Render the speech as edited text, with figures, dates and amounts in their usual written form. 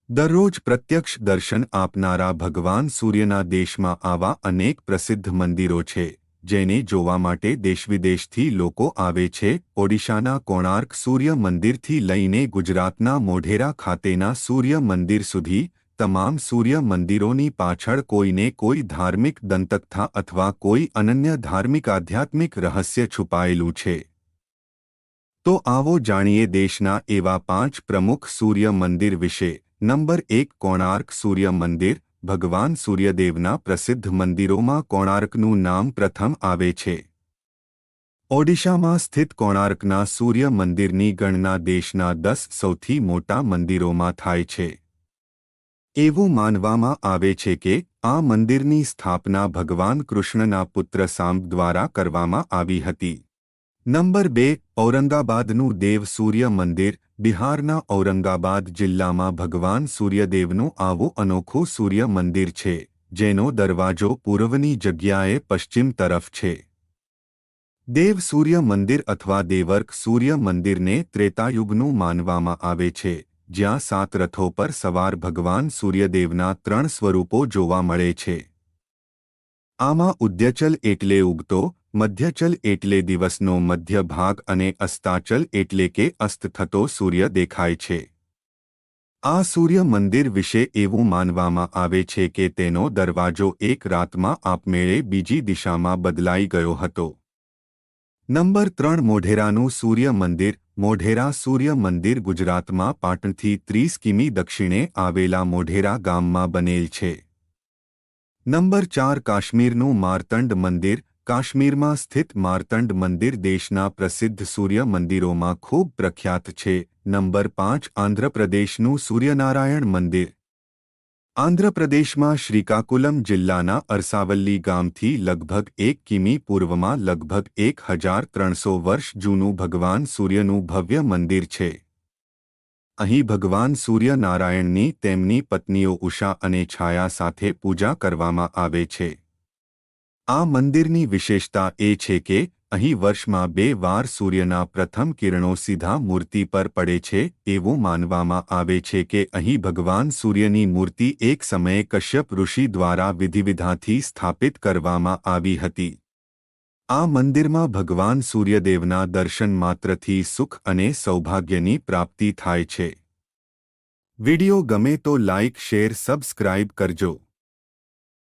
દરરોજ પ્રત્યક્ષ દર્શન આપનારા ભગવાન સૂર્યના દેશમાં આવા અનેક પ્રસિદ્ધ મંદિરો છે જેને જોવા માટે દેશવિદેશથી લોકો આવે છે. ઓડિશાના કોણાર્ક સૂર્ય મંદિરથી લઈને ગુજરાતના મોઢેરા ખાતેના સૂર્ય મંદિર સુધી તમામ સૂર્ય મંદિરોની પાછળ કોઈને કોઈ ધાર્મિક દંતકથા અથવા કોઈ અનન્ય ધાર્મિક આધ્યાત્મિક રહસ્ય છુપાયેલું છે. તો આવો જાણીએ દેશના એવા 5 પ્રમુખ સૂર્ય મંદિર વિશે. નંબર 1 કોણાર્ક સૂર્ય મંદિર. ભગવાન સૂર્યદેવના પ્રસિદ્ધ મંદિરોમાં કોણાર્કનું નામ પ્રથમ આવે છે. ઓડિશામાં સ્થિત કોણાર્કના સૂર્ય મંદિરની ગણના દેશના 10 સૌથી મોટા મંદિરોમાં થાય છે. એવું માનવામાં આવે છે કે આ મંદિરની સ્થાપના ભગવાન કૃષ્ણના પુત્ર સાંબ દ્વારા કરવામાં આવી હતી. નંબર 2 ઔરંગાબાદનું દેવ સૂર્ય મંદિર. બિહારના ઔરંગાબાદ જિલ્લામાં ભગવાન સૂર્યદેવનું આવું અનોખું સૂર્ય મંદિર છે જેનો દરવાજો પૂર્વની જગ્યાએ પશ્ચિમ તરફ છે. દેવ સૂર્ય મંદિર અથવા દેવર્ક સૂર્ય મંદિરને ત્રેતાયુગનું માનવામાં આવે છે જ્યાં 7 રથો પર સવાર ભગવાન સૂર્યદેવના 3 સ્વરૂપો જોવા મળે છે. આમાં ઉદ્યચલ એટલે ઉગતો, મધ્યચલ એટલે દિવસનો મધ્ય ભાગ અને અસ્તાચલ એટલે કે અસ્ત થતો સૂર્ય દેખાય છે. આ સૂર્ય મંદિર વિશે એવું માનવામાં આવે છે કે તેનો દરવાજો એક રાતમાં આપમેળે બીજી દિશામાં બદલાઈ ગયો હતો. નંબર 3 મોઢેરાનું સૂર્ય મંદિર. મોઢેરા સૂર્ય મંદિર ગુજરાતમાં પાટણથી 30 કિમી દક્ષિણે આવેલા મોઢેરા ગામમાં બનેલ છે. નંબર 4 કાશ્મીરનું માર્તંડ મંદિર. કાશ્મીરમાં સ્થિત માર્તંડ મંદિર દેશના પ્રસિદ્ધ સૂર્ય મંદિરોમાં ખૂબ પ્રખ્યાત છે. નંબર 5 આંધ્રપ્રદેશનું સૂર્યનારાયણ મંદિર. આંધ્રપ્રદેશમાં શ્રીકાકુલમ જિલ્લાના અરસાવલ્લી ગામથી લગભગ 1 કિમી પૂર્વમાં લગભગ 1300 વર્ષ જૂનું ભગવાન સૂર્યનું ભવ્ય મંદિર છે. અહીં ભગવાન સૂર્યનારાયણની તેમની પત્નીઓ ઉષા અને છાયા સાથે પૂજા કરવામાં આવે છે. આ મંદિરની વિશેષતા એ છે કે અહીં વર્ષમાં 2 વાર સૂર્યના પ્રથમ કિરણો સીધા મૂર્તિ પર પડે છે. એવું માનવામાં આવે છે કે અહીં ભગવાન સૂર્યની મૂર્તિ એક સમયે કશ્યપ ઋષિ દ્વારા વિધિવિધાનથી સ્થાપિત કરવામાં આવી હતી. આ મંદિરમાં ભગવાન સૂર્યદેવના દર્શન માત્રથી સુખ અને સૌભાગ્યની પ્રાપ્તિ થાય છે. વિડિયો ગમે તો લાઇક, શેર, સબસ્ક્રાઇબ કરજો.